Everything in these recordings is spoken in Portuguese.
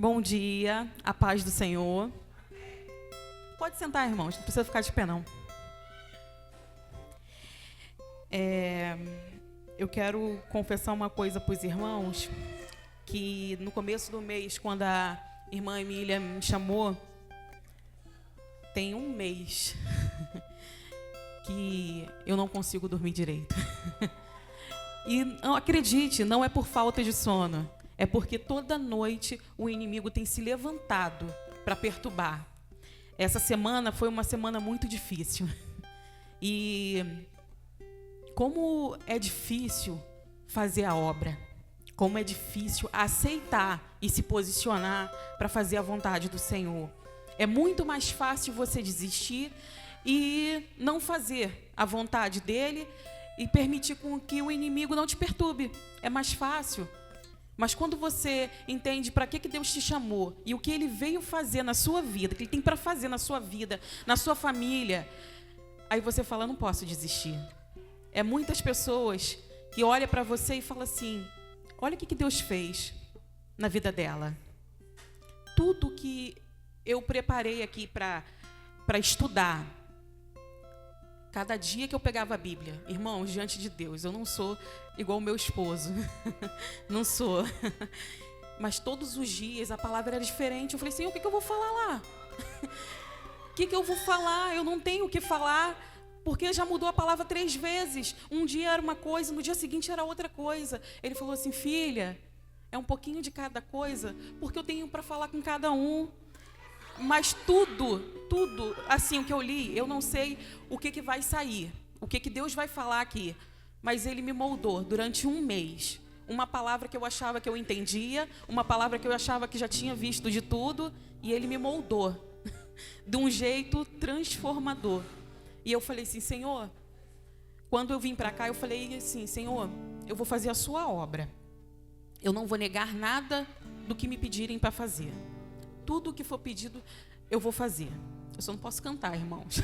Bom dia, a paz do Senhor. Pode sentar, irmãos, não precisa ficar de pé, não. Eu quero confessar uma coisa para os irmãos, que no começo do mês, quando a irmã Emília me chamou, tem um mês que eu não consigo dormir direito. E não acredite, não é por falta de sono. É porque toda noite o inimigo tem se levantado para perturbar. Essa semana foi uma semana muito difícil. E como é difícil fazer a obra, como é difícil aceitar e se posicionar para fazer a vontade do Senhor. É muito mais fácil você desistir e não fazer a vontade dele e permitir com que o inimigo não te perturbe. É mais fácil. Mas quando você entende para que Deus te chamou e o que Ele veio fazer na sua vida, o que Ele tem para fazer na sua vida, na sua família, aí você fala, não posso desistir. É muitas pessoas que olham para você e falam assim, olha o que Deus fez na vida dela. Tudo que eu preparei aqui para estudar, cada dia que eu pegava a Bíblia, irmãos, diante de Deus, eu não sou igual o meu esposo, não sou, mas todos os dias a palavra era diferente. Eu falei, Senhor, o que eu vou falar lá? O que eu vou falar? Eu não tenho o que falar, porque já mudou a palavra 3 vezes. Um dia era uma coisa, no dia seguinte era outra coisa. Ele falou assim, filha, é um pouquinho de cada coisa, porque eu tenho para falar com cada um. Mas tudo, assim, o que eu li, eu não sei o que vai sair, o que Deus vai falar aqui. Mas Ele me moldou durante um mês. Uma palavra que eu achava que eu entendia, uma palavra que eu achava que já tinha visto de tudo, e Ele me moldou de um jeito transformador. E eu falei assim, Senhor, quando eu vim para cá, eu falei assim, Senhor, eu vou fazer a sua obra. Eu não vou negar nada do que me pedirem para fazer. Tudo o que for pedido, eu vou fazer. Eu só não posso cantar, irmãos.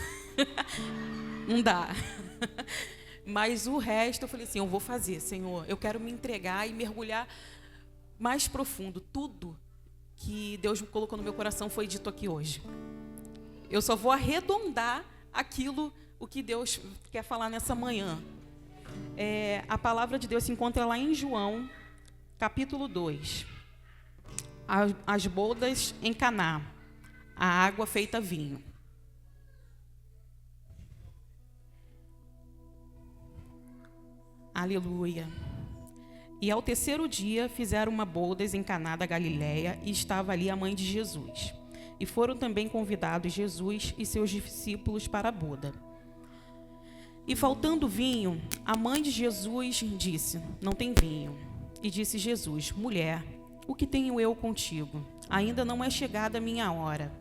Não dá. Mas o resto, eu falei assim, eu vou fazer, Senhor. Eu quero me entregar e mergulhar mais profundo. Tudo que Deus me colocou no meu coração foi dito aqui hoje. Eu só vou arredondar aquilo, o que Deus quer falar nessa manhã. A palavra de Deus se encontra lá em João, capítulo 2. As bodas em Caná, a água feita vinho. Aleluia. E ao 3º dia fizeram uma bodas em Caná da Galileia e estava ali a mãe de Jesus. E foram também convidados Jesus e seus discípulos para a boda. E faltando vinho, a mãe de Jesus disse, não tem vinho. E disse Jesus, mulher, o que tenho eu contigo? Ainda não é chegada a minha hora.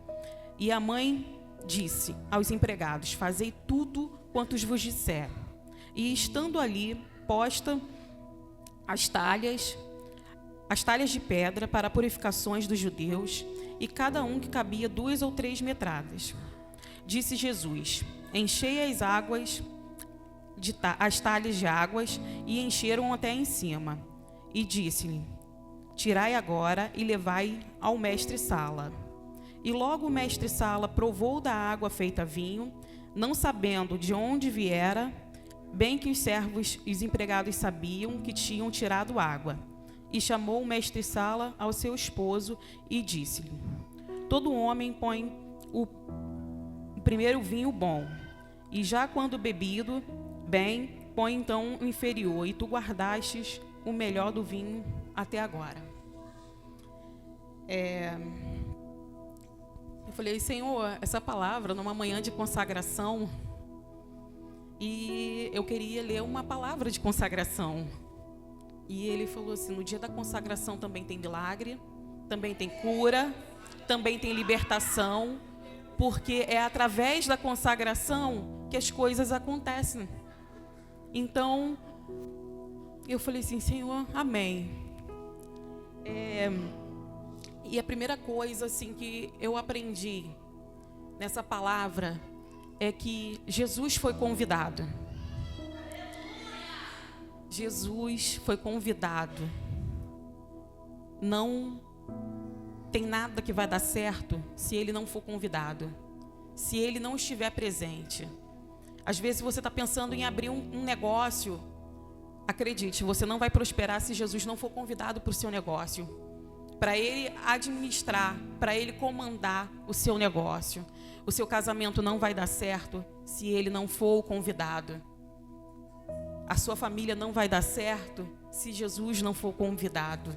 E a mãe disse aos empregados, fazei tudo quanto vos disser. E estando ali, posta as talhas de pedra para purificações dos judeus, e cada um que cabia 2 ou 3 metradas. Disse Jesus, enchei as águas, as talhas de águas, e encheram até em cima. E disse-lhe, tirai agora e levai ao mestre-sala. E logo o mestre-sala provou da água feita vinho, não sabendo de onde viera, bem que os servos e os empregados sabiam que tinham tirado água. E chamou o mestre-sala ao seu esposo e disse-lhe, todo homem põe o primeiro vinho bom, e já quando bebido, bem, põe então o inferior, e tu guardastes o melhor do vinho até agora. Eu falei, Senhor, essa palavra numa manhã de consagração, e eu queria ler uma palavra de consagração. E ele falou assim, no dia da consagração também tem milagre, também tem cura, também tem libertação, porque é através da consagração que as coisas acontecem. Então, eu falei assim, Senhor, amém. E a primeira coisa assim, que eu aprendi nessa palavra é que Jesus foi convidado. Jesus foi convidado. Não Tem nada que vai dar certo se ele não for convidado, se ele não estiver presente. Às vezes você está pensando em abrir um negócio. Acredite, você não vai prosperar se Jesus não for convidado para o seu negócio, para ele administrar, para ele comandar o seu negócio. O seu casamento não vai dar certo se ele não for o convidado. A sua família não vai dar certo se Jesus não for convidado.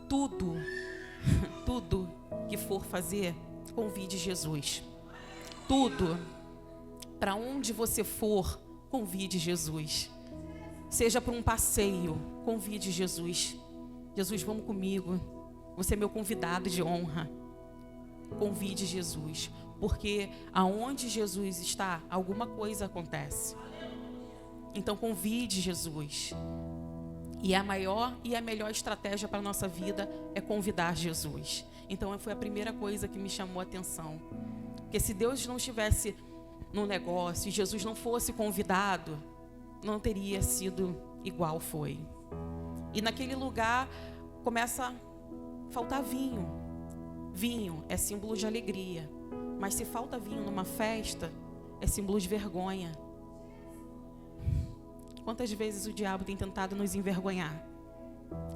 Tudo que for fazer, convide Jesus. Tudo, para onde você for, convide Jesus. Seja para um passeio, convide Jesus. Jesus, vamos comigo. Você é meu convidado de honra. Convide Jesus, porque aonde Jesus está, alguma coisa acontece. Então convide Jesus. E a maior e a melhor estratégia para a nossa vida é convidar Jesus. Então foi a primeira coisa que me chamou a atenção. Porque se Deus não estivesse no negócio e Jesus não fosse convidado, não teria sido igual foi. E naquele lugar começa a faltar vinho. Vinho é símbolo de alegria. Mas se falta vinho numa festa, é símbolo de vergonha. Quantas vezes o diabo tem tentado nos envergonhar?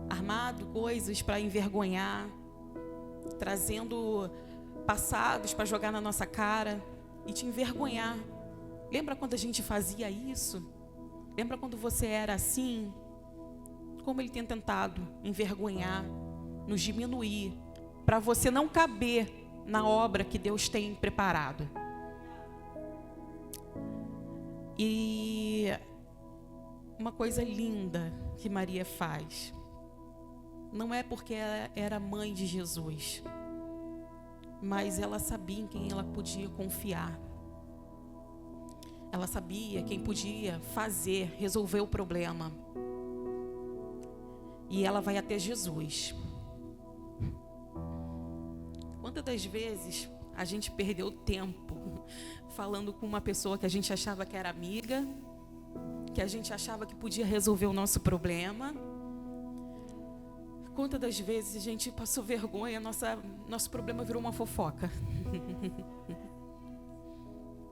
Armado coisas para envergonhar, trazendo passados para jogar na nossa cara e te envergonhar. Lembra quando a gente fazia isso? Lembra quando você era assim? Como ele tem tentado envergonhar, nos diminuir, para você não caber na obra que Deus tem preparado. E uma coisa linda que Maria faz, não é porque ela era mãe de Jesus, mas ela sabia em quem ela podia confiar. Ela sabia quem podia fazer, resolver o problema. E ela vai até Jesus. Quantas das vezes a gente perdeu tempo falando com uma pessoa que a gente achava que era amiga, que a gente achava que podia resolver o nosso problema? Quantas das vezes a gente passou vergonha, nosso problema virou uma fofoca.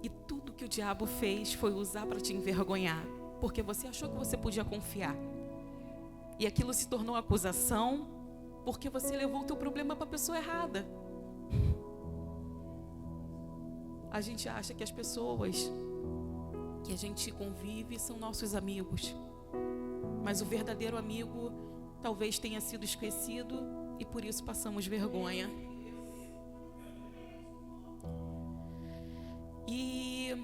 E tudo que o diabo fez foi usar para te envergonhar, porque você achou que você podia confiar. E aquilo se tornou acusação, porque você levou o teu problema para a pessoa errada. A gente acha que as pessoas que a gente convive são nossos amigos, mas o verdadeiro amigo talvez tenha sido esquecido e por isso passamos vergonha. E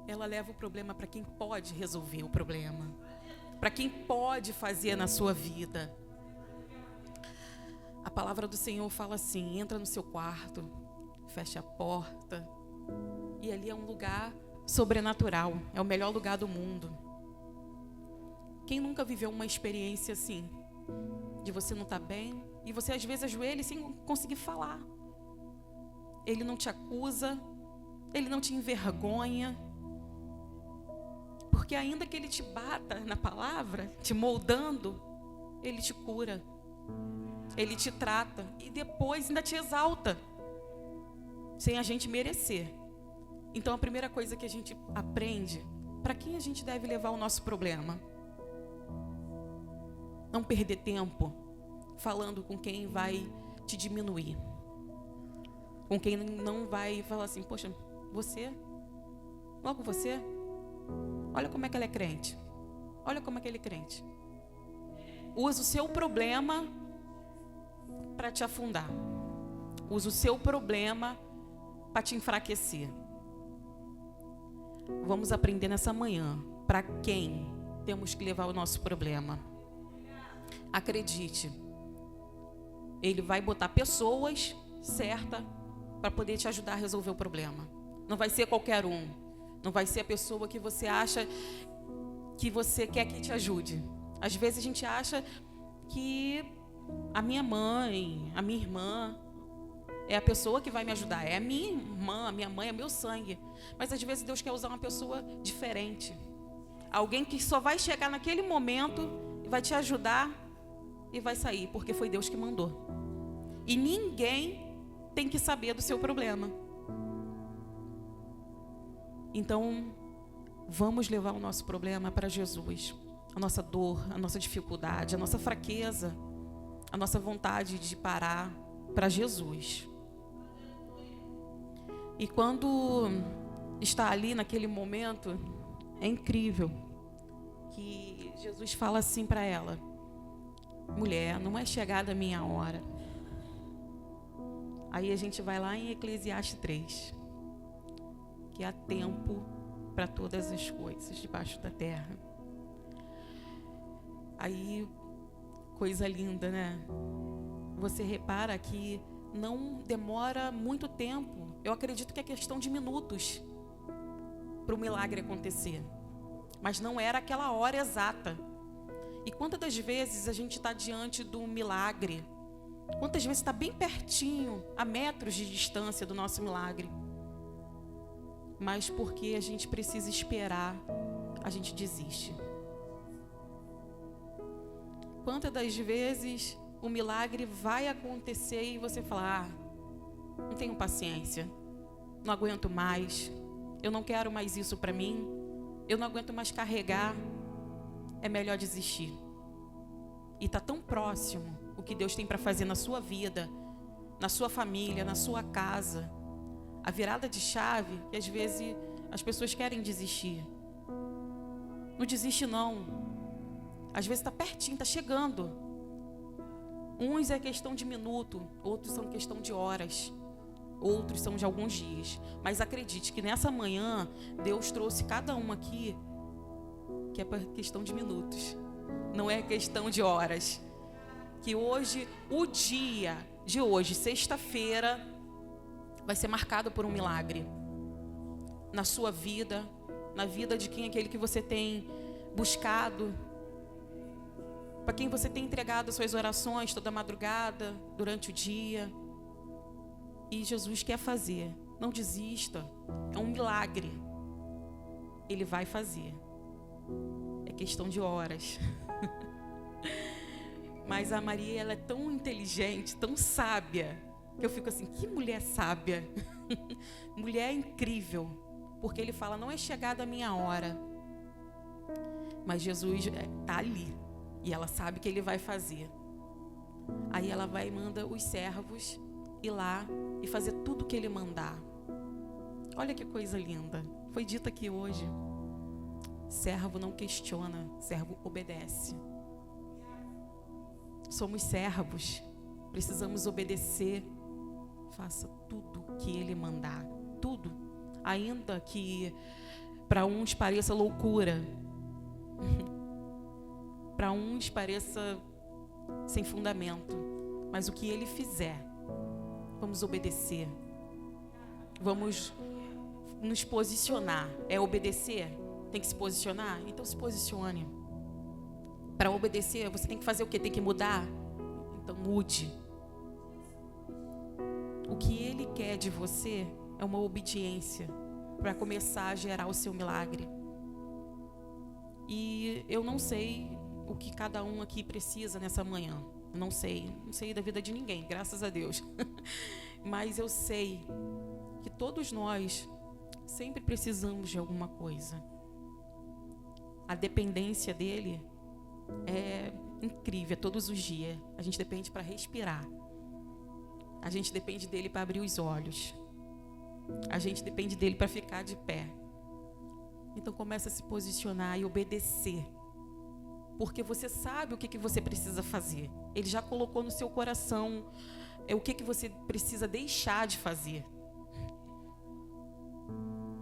ela leva o problema para quem pode resolver o problema, para quem pode fazer na sua vida. A palavra do Senhor fala assim: entra no seu quarto, fecha a porta, e ali é um lugar sobrenatural, é o melhor lugar do mundo. Quem nunca viveu uma experiência assim, de você não estar bem, e você às vezes ajoelha sem conseguir falar? Ele não te acusa, ele não te envergonha, porque ainda que ele te bata na palavra, te moldando, ele te cura, ele te trata e depois ainda te exalta, sem a gente merecer. Então a primeira coisa que a gente aprende, para quem a gente deve levar o nosso problema? Não perder tempo falando com quem vai te diminuir, com quem não vai falar assim: poxa, você, logo você, olha como é que ela é crente, olha como é que ele é crente. Usa o seu problema para te afundar, usa o seu problema para te enfraquecer. Vamos aprender nessa manhã para quem temos que levar o nosso problema. Acredite, ele vai botar pessoas certas para poder te ajudar a resolver o problema. Não vai ser qualquer um, não vai ser a pessoa que você acha que você quer que te ajude. Às vezes a gente acha que a minha mãe, a minha irmã é a pessoa que vai me ajudar, é a minha irmã, a minha mãe, é meu sangue. Mas às vezes Deus quer usar uma pessoa diferente, alguém que só vai chegar naquele momento e vai te ajudar e vai sair, porque foi Deus que mandou. E ninguém tem que saber do seu problema. Então, vamos levar o nosso problema para Jesus. A nossa dor, a nossa dificuldade, a nossa fraqueza, a nossa vontade de parar para Jesus. E quando está ali naquele momento, é incrível que Jesus fala assim para ela: mulher, não é chegada a minha hora. Aí a gente vai lá em Eclesiastes 3, que há tempo para todas as coisas debaixo da terra. Aí, coisa linda, né? Você repara que não demora muito tempo. Eu acredito que é questão de minutos para o milagre acontecer. Mas não era aquela hora exata. E quantas das vezes a gente está diante do milagre? Quantas vezes está bem pertinho, a metros de distância do nosso milagre? Mas porque a gente precisa esperar, a gente desiste. Quantas das vezes o milagre vai acontecer e você fala: não tenho paciência, não aguento mais, eu não quero mais isso para mim, eu não aguento mais carregar, é melhor desistir. E está tão próximo o que Deus tem para fazer na sua vida, na sua família, na sua casa. A virada de chave, que às vezes as pessoas querem desistir. Não desiste não. Às vezes está pertinho, está chegando. Uns é questão de minuto, outros são questão de horas, outros são de alguns dias. Mas acredite que nessa manhã, Deus trouxe cada um aqui, que é para questão de minutos. Não é questão de horas. Que hoje, o dia de hoje, sexta-feira, vai ser marcado por um milagre. Na sua vida, na vida de quem é aquele que você tem buscado, para quem você tem entregado as suas orações toda madrugada, durante o dia. E Jesus quer fazer. Não desista. É um milagre. Ele vai fazer. É questão de horas. Mas a Maria, ela é tão inteligente, tão sábia, que eu fico assim: que mulher sábia. Mulher incrível. Porque ele fala: não é chegada a minha hora. Mas Jesus está ali. E ela sabe que ele vai fazer. Aí ela vai e manda os servos ir lá e fazer tudo que ele mandar. Olha que coisa linda. Foi dito aqui hoje: servo não questiona, servo obedece. Somos servos, precisamos obedecer. Faça tudo que ele mandar. Tudo. Ainda que para uns pareça loucura. Para uns pareça sem fundamento, mas o que ele fizer, vamos obedecer. Vamos nos posicionar. É obedecer? Tem que se posicionar? Então se posicione. Para obedecer, você tem que fazer o quê? Tem que mudar? Então mude. O que ele quer de você é uma obediência para começar a gerar o seu milagre. E eu não sei o que cada um aqui precisa nessa manhã. Não sei da vida de ninguém, graças a Deus. Mas eu sei que todos nós sempre precisamos de alguma coisa. A dependência dele é incrível, todos os dias. A gente depende para respirar. A gente depende dele para abrir os olhos. A gente depende dele para ficar de pé. Então começa a se posicionar e obedecer. Porque você sabe o que você precisa fazer. Ele já colocou no seu coração o que você precisa deixar de fazer.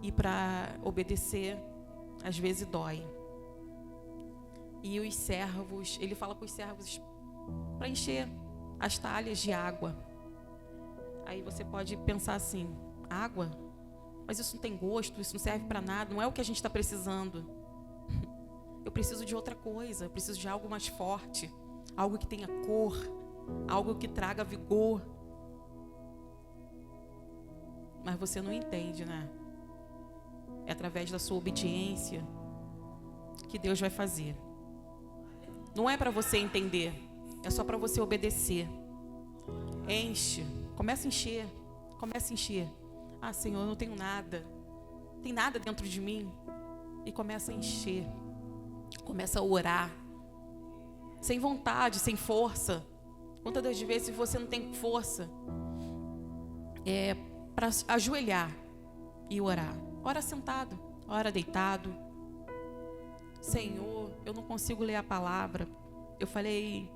E para obedecer, às vezes dói. E os servos, ele fala para os servos para encher as talhas de água. Aí você pode pensar assim: água? Mas isso não tem gosto, isso não serve para nada, não é o que a gente está precisando. Eu preciso de outra coisa, eu preciso de algo mais forte, algo que tenha cor, algo que traga vigor. Mas você não entende, né? É através da sua obediência que Deus vai fazer. Não é para você entender, é só para você obedecer. Enche, começa a encher, começa a encher. Ah, Senhor, eu não tenho nada, não tem nada dentro de mim. E começa a encher, começa a orar, sem vontade, sem força. Quantas das vezes você não tem força para ajoelhar e orar? Ora sentado, ora deitado. Senhor, eu não consigo ler a palavra. Eu falei,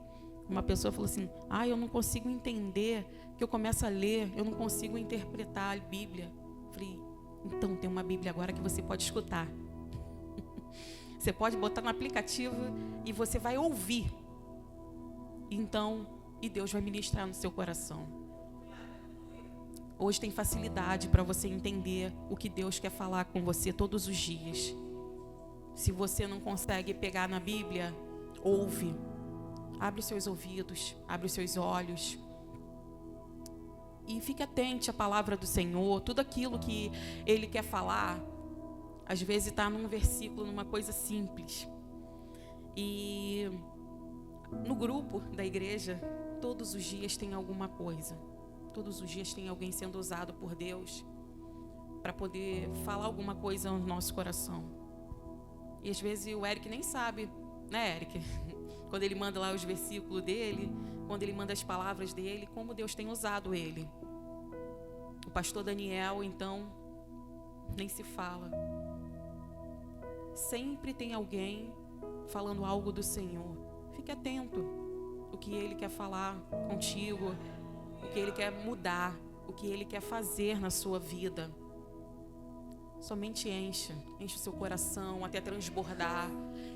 uma pessoa falou assim, eu não consigo entender, que eu começo a ler, eu não consigo interpretar a Bíblia. Eu falei, então tem uma Bíblia agora que você pode escutar. Você pode botar no aplicativo e você vai ouvir. Então, e Deus vai ministrar no seu coração. Hoje tem facilidade para você entender o que Deus quer falar com você todos os dias. Se você não consegue pegar na Bíblia, ouve. Abre os seus ouvidos, abre os seus olhos. E fique atente à palavra do Senhor. Tudo aquilo que Ele quer falar, às vezes está num versículo, numa coisa simples. E no grupo da igreja, todos os dias tem alguma coisa. Todos os dias tem alguém sendo usado por Deus para poder falar alguma coisa no nosso coração. E às vezes o Eric nem sabe, né, Eric? Quando ele manda lá os versículos dele, quando ele manda as palavras dele, como Deus tem usado ele. O pastor Daniel, então, nem se fala. Sempre tem alguém falando algo do Senhor. Fique atento o que Ele quer falar contigo, o que Ele quer mudar, o que Ele quer fazer na sua vida. Somente enche o seu coração até transbordar.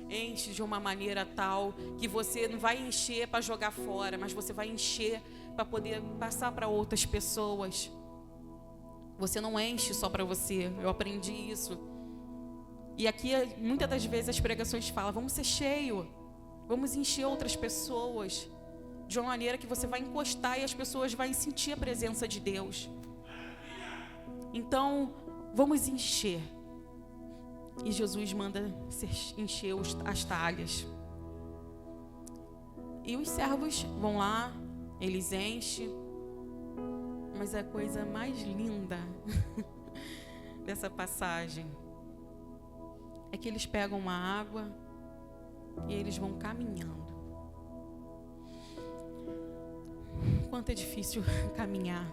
Enche de uma maneira tal que você não vai encher para jogar fora, mas você vai encher para poder passar para outras pessoas. Você não enche só para você. Eu aprendi isso. E aqui, muitas das vezes, as pregações falam, vamos ser cheio, vamos encher outras pessoas, de uma maneira que você vai encostar e as pessoas vão sentir a presença de Deus. Então, vamos encher. E Jesus manda encher as talhas. E os servos vão lá, eles enchem. Mas a coisa mais linda dessa passagem é que eles pegam uma água e eles vão caminhando. Quanto é difícil caminhar.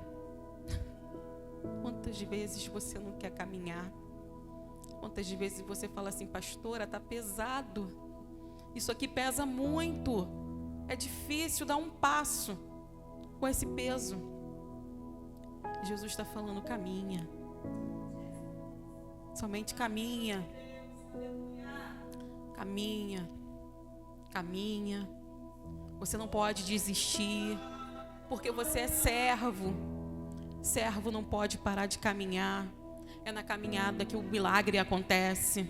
Quantas vezes você não quer caminhar? Quantas vezes você fala assim, pastora, tá pesado. Isso aqui pesa muito. É difícil dar um passo com esse peso. Jesus está falando, caminha. Somente caminha. Caminha. Caminha. Você não pode desistir, porque você é servo. Servo não pode parar de caminhar. É na caminhada que o milagre acontece.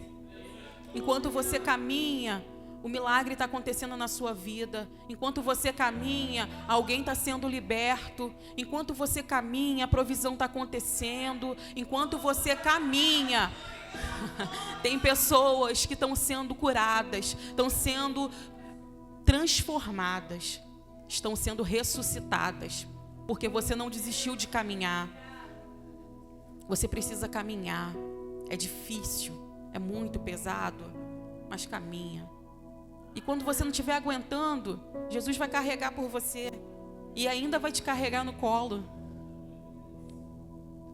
Enquanto você caminha, o milagre está acontecendo na sua vida. Enquanto você caminha, alguém está sendo liberto. Enquanto você caminha, a provisão está acontecendo. Enquanto você caminha, tem pessoas que estão sendo curadas, estão sendo transformadas, estão sendo ressuscitadas, porque você não desistiu de caminhar. Você precisa caminhar. É difícil, é muito pesado, mas caminha. E quando você não estiver aguentando, Jesus vai carregar por você e ainda vai te carregar no colo.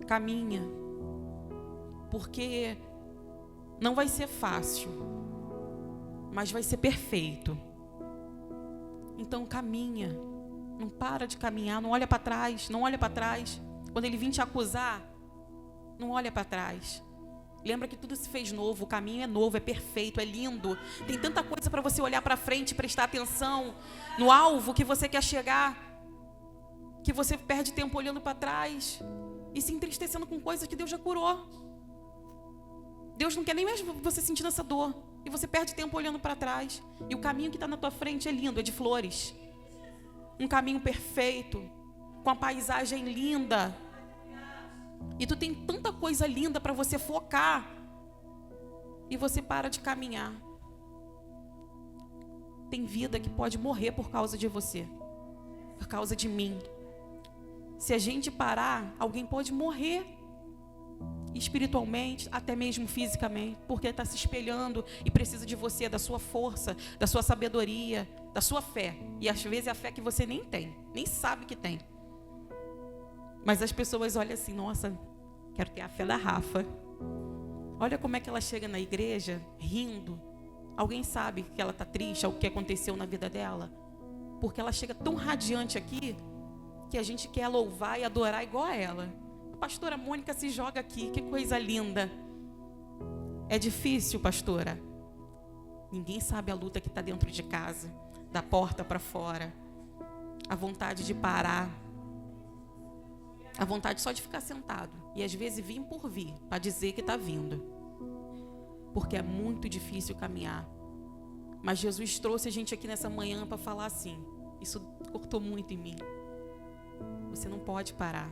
Caminha, porque não vai ser fácil, mas vai ser perfeito. Então caminha, não para de caminhar, não olha para trás, não olha para trás. Quando ele vir te acusar, não olha para trás. Lembra que tudo se fez novo, o caminho é novo, é perfeito, é lindo. Tem tanta coisa para você olhar para frente, prestar atenção no alvo que você quer chegar, que você perde tempo olhando para trás e se entristecendo com coisas que Deus já curou. Deus não quer nem mais você sentindo essa dor. E você perde tempo olhando para trás. E o caminho que está na tua frente é lindo, é de flores. Um caminho perfeito, com a paisagem linda. E tu tem tanta coisa linda para você focar. E você para de caminhar. Tem vida que pode morrer por causa de você. Por causa de mim. Se a gente parar, alguém pode morrer espiritualmente, até mesmo fisicamente, porque está se espelhando e precisa de você, da sua força, da sua sabedoria, da sua fé. E às vezes é a fé que você nem tem, nem sabe que tem. Mas as pessoas olham assim, nossa, quero ter a fé da Rafa. Olha como é que ela chega na igreja rindo. Alguém sabe que ela está triste, o que aconteceu na vida dela? Porque ela chega tão radiante aqui, que a gente quer louvar e adorar igual a ela. A pastora Mônica se joga aqui, que coisa linda. É difícil, pastora? Ninguém sabe a luta que está dentro de casa, da porta para fora. A vontade de parar. A vontade só de ficar sentado. E às vezes vir por vir, para dizer que está vindo. Porque é muito difícil caminhar. Mas Jesus trouxe a gente aqui nessa manhã para falar assim. Isso cortou muito em mim. Você não pode parar.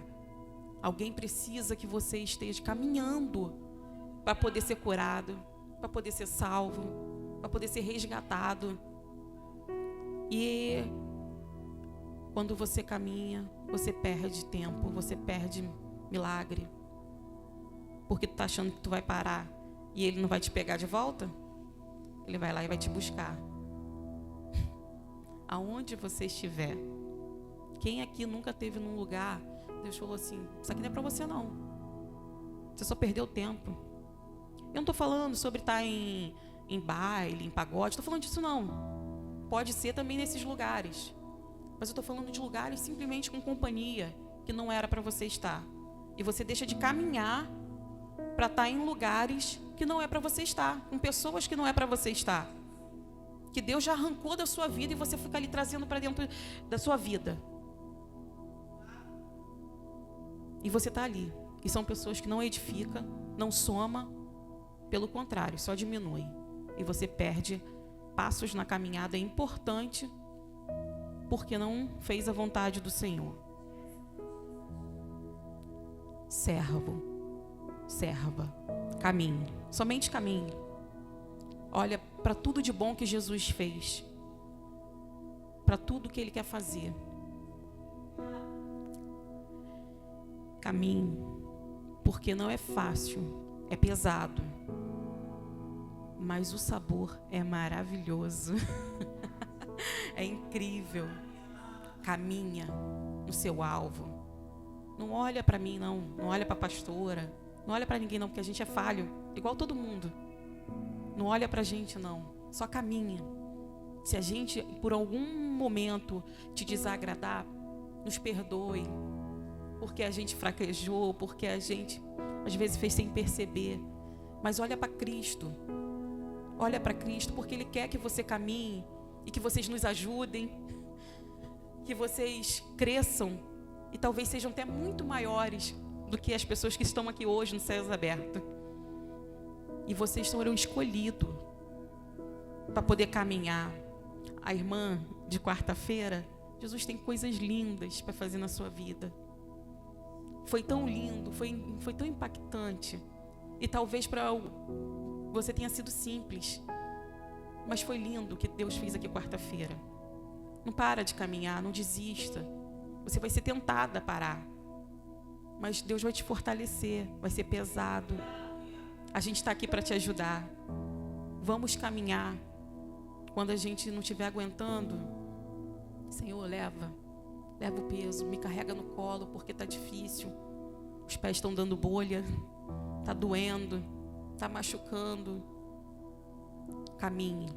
Alguém precisa que você esteja caminhando para poder ser curado, para poder ser salvo, para poder ser resgatado. E quando você caminha, você perde tempo, você perde milagre. Porque tu tá achando que tu vai parar e ele não vai te pegar de volta? Ele vai lá e vai te buscar. Aonde você estiver. Quem aqui nunca esteve num lugar, Deus falou assim, isso aqui não é para você não. Você só perdeu tempo. Eu não estou falando sobre estar em baile, em pagode, estou falando disso não. Pode ser também nesses lugares. Mas eu estou falando de lugares simplesmente com companhia, que não era para você estar. E você deixa de caminhar para estar em lugares que não é para você estar, com pessoas que não é para você estar. Que Deus já arrancou da sua vida e você fica ali trazendo para dentro da sua vida. E você está ali. E são pessoas que não edificam, não soma, pelo contrário, só diminui. E você perde passos na caminhada importante porque não fez a vontade do Senhor. Servo, serva, caminhe, somente caminhe. Olha para tudo de bom que Jesus fez, para tudo que Ele quer fazer. Caminhe, porque não é fácil, é pesado, mas o sabor é maravilhoso. É incrível. Caminha no seu alvo. Não olha para mim não olha para a pastora, não olha para ninguém não, porque a gente é falho, igual todo mundo. Não olha para a gente não, só caminha. Se a gente por algum momento te desagradar, nos perdoe, porque a gente fraquejou, porque a gente às vezes fez sem perceber. Mas olha para Cristo. Olha para Cristo, porque Ele quer que você caminhe e que vocês nos ajudem, que vocês cresçam e talvez sejam até muito maiores do que as pessoas que estão aqui hoje no Céus Abertos. E vocês foram escolhidos para poder caminhar. A irmã de quarta-feira, Jesus tem coisas lindas para fazer na sua vida. Foi tão lindo, foi tão impactante. E talvez para você tenha sido simples, mas foi lindo o que Deus fez aqui quarta-feira. Não para de caminhar, não desista. Você vai ser tentada a parar, mas Deus vai te fortalecer. Vai ser pesado. A gente está aqui para te ajudar. Vamos caminhar. Quando a gente não estiver aguentando, Senhor, leva o peso, me carrega no colo, porque está difícil. Os pés estão dando bolha, está doendo, está machucando. Caminhe,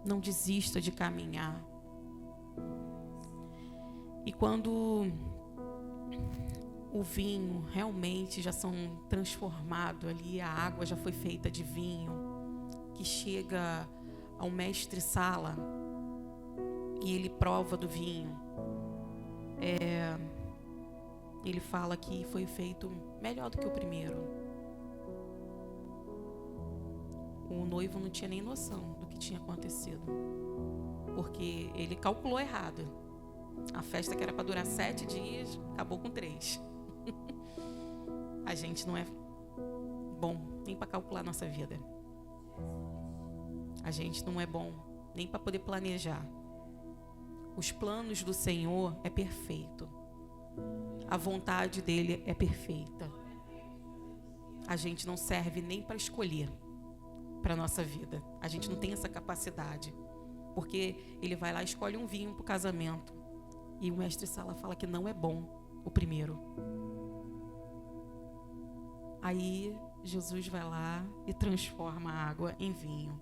não desista de caminhar. E quando o vinho realmente já são transformado ali, a água já foi feita de vinho, que chega ao mestre Sala e ele prova do vinho, ele fala que foi feito melhor do que o primeiro. O noivo não tinha nem noção do que tinha acontecido, porque ele calculou errado. A festa que era para durar 7 dias, acabou com 3. A gente não é bom nem para calcular nossa vida. A gente não é bom nem para poder planejar. Os planos do Senhor é perfeito. A vontade dele é perfeita. A gente não serve nem para escolher para a nossa vida. A gente não tem essa capacidade. Porque ele vai lá e escolhe um vinho para o casamento. E o mestre Sala fala que não é bom o primeiro. Aí Jesus vai lá e transforma a água em vinho.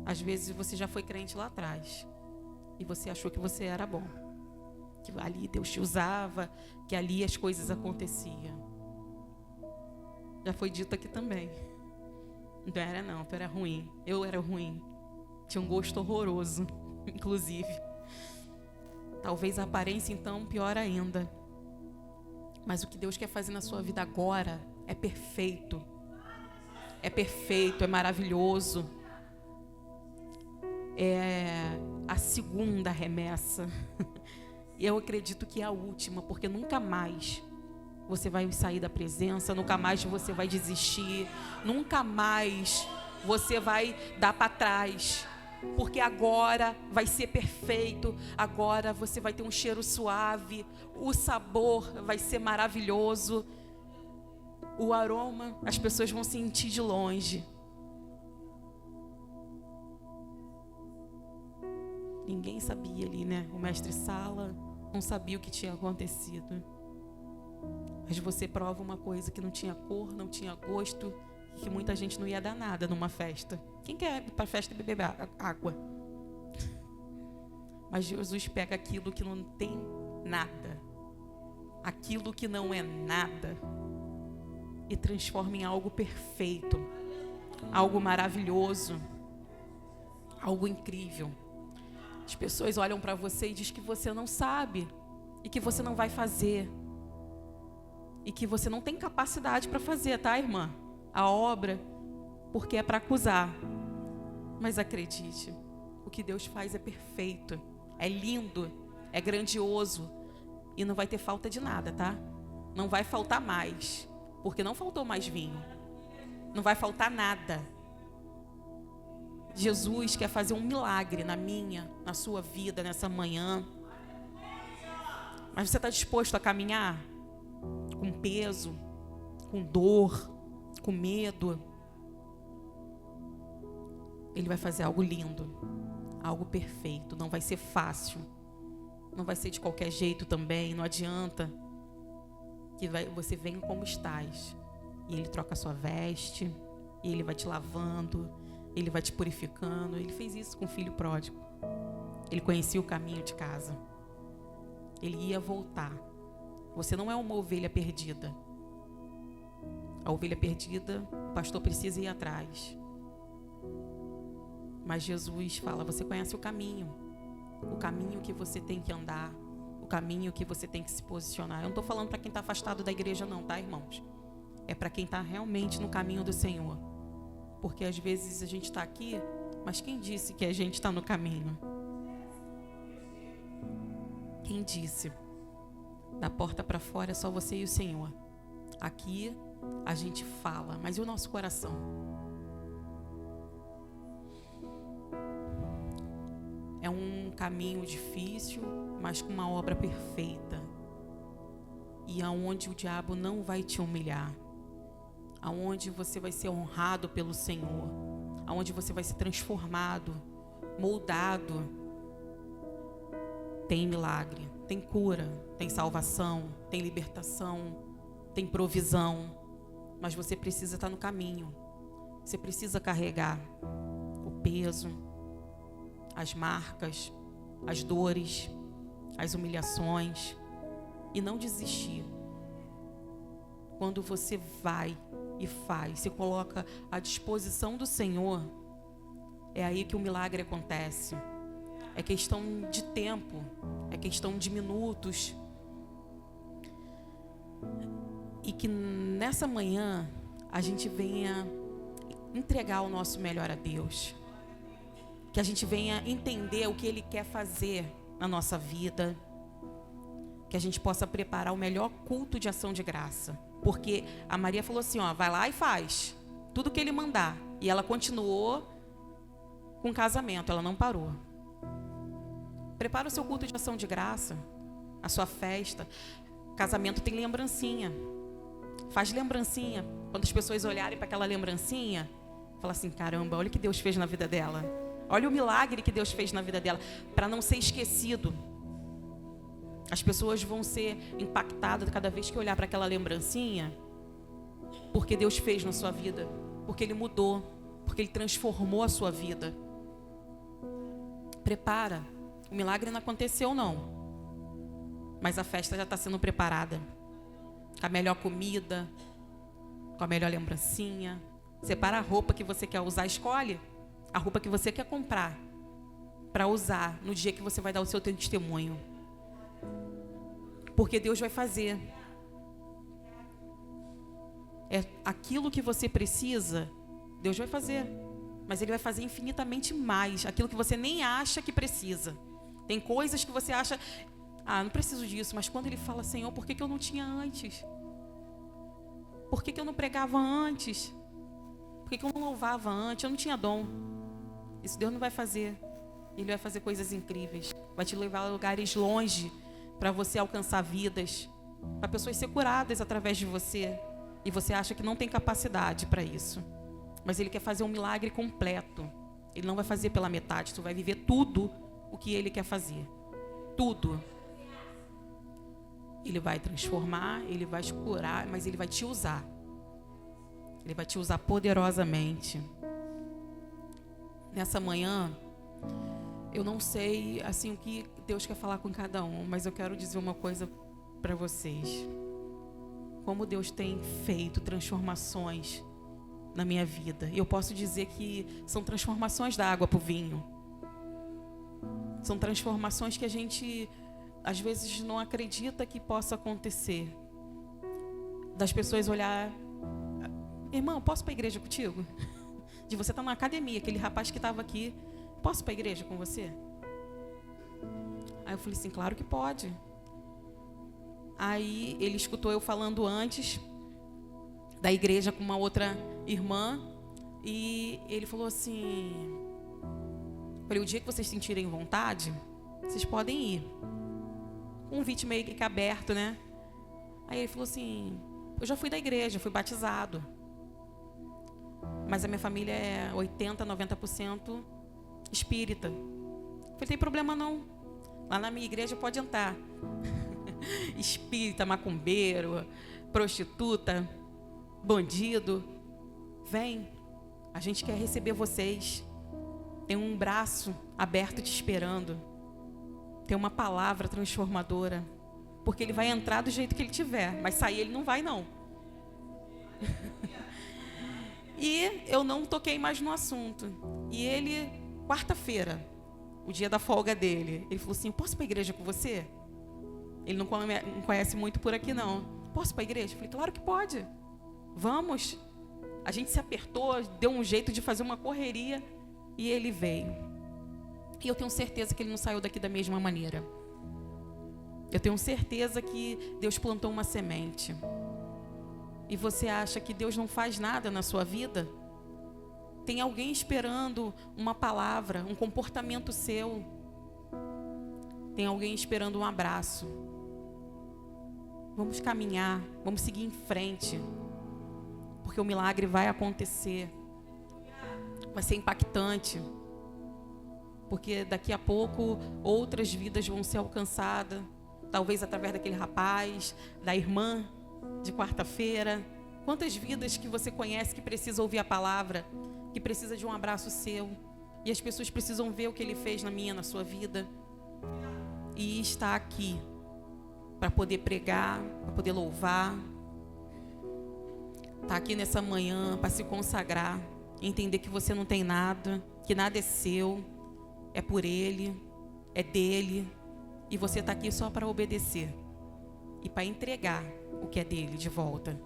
Às vezes você já foi crente lá atrás e você achou que você era bom, que ali Deus te usava, que ali as coisas aconteciam. Já foi dito aqui também. Não era não, tu era ruim. Eu era ruim. Tinha um gosto horroroso, inclusive. Talvez a aparência então pior ainda. Mas o que Deus quer fazer na sua vida agora é perfeito. É perfeito, é maravilhoso. É a segunda remessa. E eu acredito que é a última, porque nunca mais você vai sair da presença, nunca mais você vai desistir, nunca mais você vai dar para trás, porque agora vai ser perfeito, agora você vai ter um cheiro suave, o sabor vai ser maravilhoso, o aroma as pessoas vão sentir de longe. Ninguém sabia ali, né? O mestre Sala não sabia o que tinha acontecido. Mas você prova uma coisa que não tinha cor, não tinha gosto, que muita gente não ia dar nada numa festa. Quem quer ir para a festa beber água? Mas Jesus pega aquilo que não tem nada, aquilo que não é nada, e transforma em algo perfeito, algo maravilhoso, algo incrível. As pessoas olham para você e dizem que você não sabe, e que você não vai fazer, e que você não tem capacidade para fazer, tá, irmã? A obra, porque é para acusar. Mas acredite, o que Deus faz é perfeito, é lindo, é grandioso, e não vai ter falta de nada, tá? Não vai faltar mais, porque não faltou mais vinho, não vai faltar nada. Jesus quer fazer um milagre na minha, na sua vida, nessa manhã. Mas você está disposto a caminhar com peso, com dor, com medo? Ele vai fazer algo lindo, algo perfeito. Não vai ser fácil, não vai ser de qualquer jeito também. Não adianta que você venha como estás, e Ele troca a sua veste, e Ele vai te lavando, Ele vai te purificando. Ele fez isso com o filho pródigo. Ele conhecia o caminho de casa, ele ia voltar. Você não é uma ovelha perdida. A ovelha perdida, o pastor precisa ir atrás. Mas Jesus fala, você conhece o caminho que você tem que andar, o caminho que você tem que se posicionar. Eu não estou falando para quem está afastado da igreja não, tá, irmãos? É para quem está realmente no caminho do Senhor. Porque às vezes a gente está aqui, mas quem disse que a gente está no caminho? Quem disse? Da porta para fora é só você e o Senhor. Aqui a gente fala, mas e o nosso coração? É um caminho difícil, mas com uma obra perfeita. E aonde o diabo não vai te humilhar. Aonde você vai ser honrado pelo Senhor. Aonde você vai ser transformado, moldado. Tem milagre, tem cura, tem salvação, tem libertação, tem provisão. Mas você precisa estar no caminho. Você precisa carregar o peso, as marcas, as dores, as humilhações, e não desistir. Quando você vai e faz, se coloca à disposição do Senhor, é aí que o milagre acontece. É questão de tempo, é questão de minutos. E que nessa manhã a gente venha entregar o nosso melhor a Deus. Que a gente venha entender o que Ele quer fazer na nossa vida. Que a gente possa preparar o melhor culto de ação de graça. Porque a Maria falou assim, ó, vai lá e faz tudo que Ele mandar. E ela continuou com o casamento, ela não parou. Prepara o seu culto de ação de graça. a sua festa. Casamento tem lembrancinha. Faz lembrancinha. Quando as pessoas olharem para aquela lembrancinha, fala assim, caramba, olha o que Deus fez na vida dela. Olha o milagre que Deus fez na vida dela. Para não ser esquecido. As pessoas vão ser impactadas cada vez que olhar para aquela lembrancinha, porque Deus fez na sua vida, porque Ele mudou, porque Ele transformou a sua vida. Prepara. O milagre não aconteceu, não. Mas a festa já está sendo preparada. Com a melhor comida, com a melhor lembrancinha. Separa a roupa que você quer usar, escolhe a roupa que você quer comprar para usar no dia que você vai dar o seu testemunho. Porque Deus vai fazer. É aquilo que você precisa, Deus vai fazer. Mas Ele vai fazer infinitamente mais. Aquilo que você nem acha que precisa. Tem coisas que você acha, não preciso disso. Mas quando Ele fala, Senhor, por que eu não tinha antes? Por que eu não pregava antes? Por que eu não louvava antes? Eu não tinha dom. Isso Deus não vai fazer. Ele vai fazer coisas incríveis. Vai te levar a lugares longe, para você alcançar vidas, para pessoas ser curadas através de você. E você acha que não tem capacidade para isso. Mas Ele quer fazer um milagre completo. Ele não vai fazer pela metade. Tu vai viver tudo o que Ele quer fazer. Tudo. Ele vai transformar, Ele vai te curar, mas Ele vai te usar. Ele vai te usar poderosamente. Nessa manhã, eu não sei assim o que Deus quer falar com cada um, mas eu quero dizer uma coisa para vocês. Como Deus tem feito transformações na minha vida. E eu posso dizer que são transformações da água para o vinho. São transformações que a gente às vezes não acredita que possa acontecer. Das pessoas olhar, irmão, posso ir para a igreja contigo? De você estar na academia, aquele rapaz que estava aqui, posso ir para a igreja com você? Aí eu falei assim, claro que pode. Aí ele escutou eu falando antes da igreja com uma outra irmã e ele falou assim, falei, o dia que vocês sentirem vontade, vocês podem ir. Convite meio que aberto, né? Aí ele falou assim, eu já fui da igreja, fui batizado. Mas a minha família é 80%, 90% espírita. Falei, tem problema não. Lá na minha igreja pode entrar. Espírita, macumbeiro, prostituta, bandido. Vem. A gente quer receber vocês. Tem um braço aberto te esperando. Tem uma palavra transformadora. Porque ele vai entrar do jeito que ele tiver. Mas sair ele não vai não. E eu não toquei mais no assunto. E ele, quarta-feira, o dia da folga dele, ele falou assim, posso ir para a igreja com você? Ele não conhece muito por aqui não. Posso ir para a igreja? Eu falei, claro que pode. Vamos. A gente se apertou, deu um jeito de fazer uma correria e ele veio. E eu tenho certeza que ele não saiu daqui da mesma maneira. Eu tenho certeza que Deus plantou uma semente. E você acha que Deus não faz nada na sua vida? Tem alguém esperando uma palavra, um comportamento seu. Tem alguém esperando um abraço. Vamos caminhar, vamos seguir em frente. Porque o milagre vai acontecer. Vai ser impactante. Porque daqui a pouco outras vidas vão ser alcançadas. Talvez através daquele rapaz, da irmã de quarta-feira. Quantas vidas que você conhece que precisa ouvir a palavra, que precisa de um abraço seu. E as pessoas precisam ver o que ele fez na minha, na sua vida. E está aqui para poder pregar, para poder louvar. Está aqui nessa manhã para se consagrar, entender que você não tem nada, que nada é seu, é por Ele, é dele. E você está aqui só para obedecer e para entregar o que é dele de volta.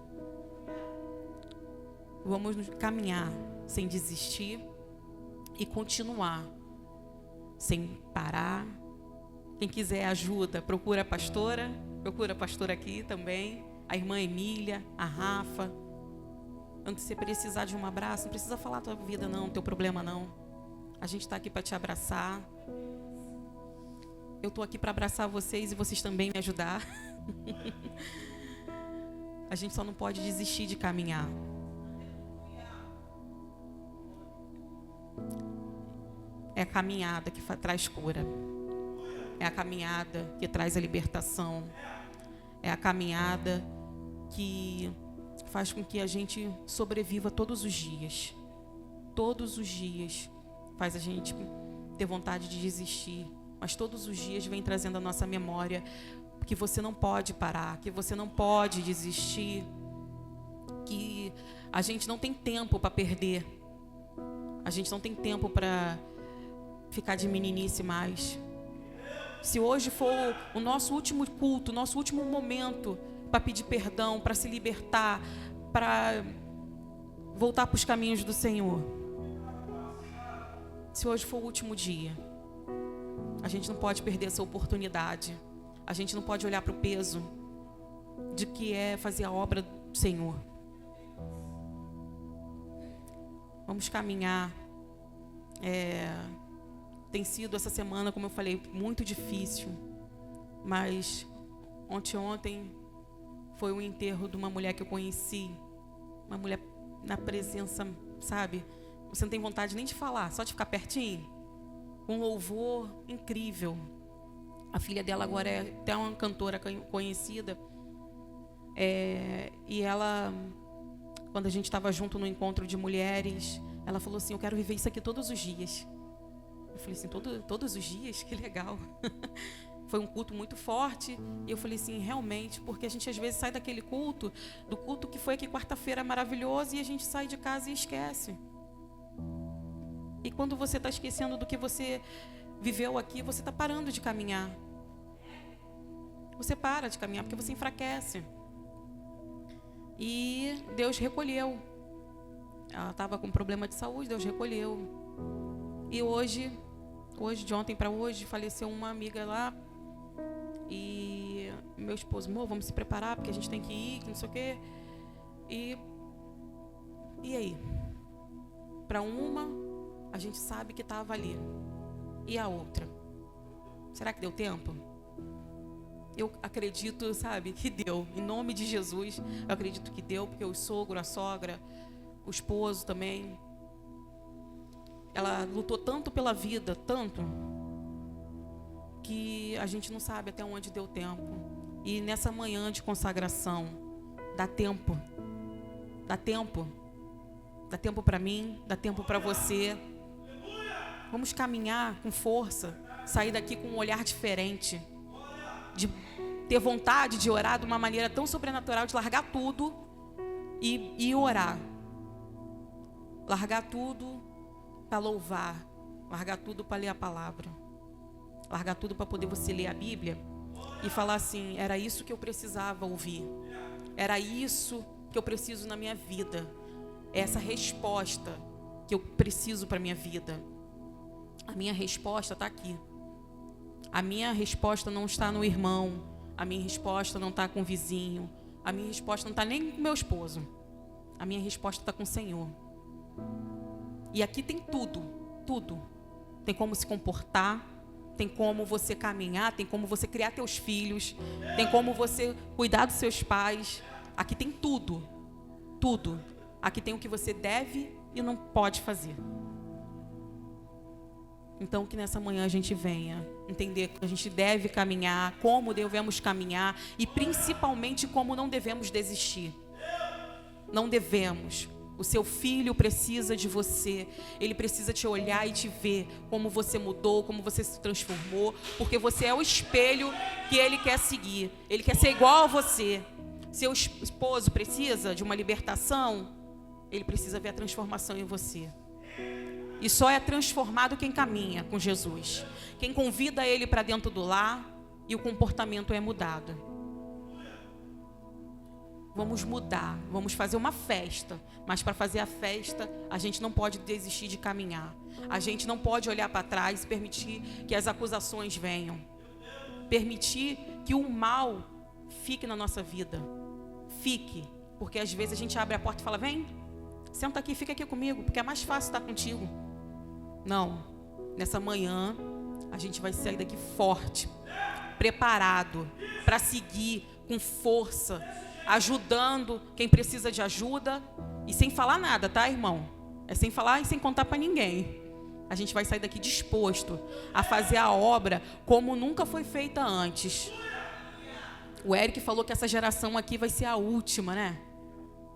Vamos caminhar sem desistir e continuar sem parar. Quem quiser ajuda, procura a pastora aqui também, a irmã Emília, a Rafa. Quando você precisar de um abraço, não precisa falar a tua vida não, teu problema não. A gente está aqui para te abraçar. eu estou aqui para abraçar vocês e vocês também me ajudar. A gente só não pode desistir de caminhar. É a caminhada que traz cura. É a caminhada que traz a libertação. É a caminhada que faz com que a gente sobreviva todos os dias. Todos os dias faz a gente ter vontade de desistir. Mas todos os dias vem trazendo a nossa memória que você não pode parar, que você não pode desistir, que a gente não tem tempo para perder. A gente não tem tempo para ficar de meninice mais. Se hoje for o nosso último culto, o nosso último momento para pedir perdão, para se libertar, para voltar para os caminhos do Senhor. Se hoje for o último dia, a gente não pode perder essa oportunidade. A gente não pode olhar para o peso de que é fazer a obra do Senhor. Vamos caminhar. Tem sido essa semana, como eu falei, muito difícil. Mas ontem foi o enterro de uma mulher que eu conheci. Uma mulher na presença, sabe? Você não tem vontade nem de falar, só de ficar pertinho. Um louvor incrível. A filha dela agora é até uma cantora conhecida. E ela, quando a gente estava junto no encontro de mulheres, ela falou assim, eu quero viver isso aqui todos os dias. Eu falei assim, todos os dias? Que legal. Foi um culto muito forte. E eu falei assim, realmente, porque a gente às vezes sai daquele culto, do culto que foi aqui quarta-feira maravilhoso, e a gente sai de casa e esquece. E quando você está esquecendo do que você viveu aqui, você está parando de caminhar. Você para de caminhar porque você enfraquece. E Deus recolheu. Ela estava com problema de saúde, Deus recolheu. E hoje, de ontem para hoje, faleceu uma amiga lá. E meu esposo, amor, vamos se preparar porque a gente tem que ir, que não sei o quê. E aí? Para uma, a gente sabe que estava ali. E a outra? Será que deu tempo? Eu acredito, sabe, que deu. Em nome de Jesus, eu acredito que deu, porque o sogro, a sogra, o esposo também. Ela lutou tanto pela vida, tanto, que a gente não sabe até onde deu tempo. E nessa manhã de consagração, dá tempo. Dá tempo. Dá tempo para mim, dá tempo para você. Vamos caminhar com força, sair daqui com um olhar diferente. De ter vontade de orar de uma maneira tão sobrenatural, de largar tudo e orar. Largar tudo para louvar. Largar tudo para ler a palavra. Largar tudo para poder você ler a Bíblia e falar assim, era isso que eu precisava ouvir. Era isso que eu preciso na minha vida. É essa resposta que eu preciso para a minha vida. A minha resposta está aqui. A minha resposta não está no irmão. A minha resposta não está com o vizinho. A minha resposta não está nem com o meu esposo. A minha resposta está com o Senhor. E aqui tem tudo, tudo. Tem como se comportar, tem como você caminhar, tem como você criar teus filhos, tem como você cuidar dos seus pais. Aqui tem tudo, tudo. Aqui tem o que você deve e não pode fazer. Então, que nessa manhã a gente venha entender que a gente deve caminhar, como devemos caminhar e principalmente como não devemos desistir. Não devemos. O seu filho precisa de você. Ele precisa te olhar e te ver como você mudou, como você se transformou, porque você é o espelho que ele quer seguir. Ele quer ser igual a você. Seu esposo precisa de uma libertação, ele precisa ver a transformação em você. E só é transformado quem caminha com Jesus. Quem convida ele para dentro do lar e o comportamento é mudado. Vamos mudar, vamos fazer uma festa. Mas para fazer a festa, a gente não pode desistir de caminhar. A gente não pode olhar para trás e permitir que as acusações venham. Permitir que o mal fique na nossa vida. Fique. Porque às vezes a gente abre a porta e fala, vem, senta aqui, fica aqui comigo, porque é mais fácil estar contigo. Não, nessa manhã A gente vai sair daqui forte, preparado para seguir com força, ajudando quem precisa de ajuda e sem falar nada, tá, irmão? É sem falar e sem contar para ninguém. A gente vai sair daqui disposto a fazer a obra como nunca foi feita antes. O Eric falou que essa geração aqui vai ser a última, né?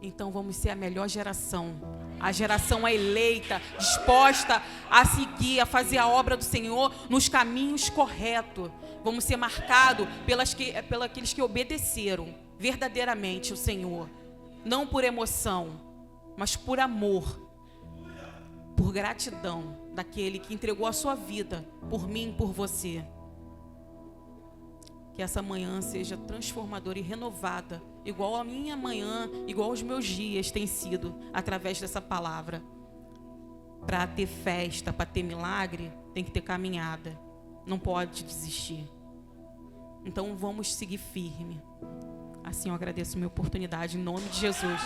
Então vamos ser a melhor geração. A geração eleita, disposta a seguir, a fazer a obra do Senhor nos caminhos corretos. Vamos ser marcados pelos aqueles que obedeceram verdadeiramente o Senhor. Não por emoção, mas por amor. Por gratidão daquele que entregou a sua vida por mim e por você. Que essa manhã seja transformadora e renovada, igual a minha manhã, igual aos meus dias tem sido, através dessa palavra. Para ter festa, para ter milagre, tem que ter caminhada. Não pode desistir. Então vamos seguir firme. Assim eu agradeço a minha oportunidade, em nome de Jesus.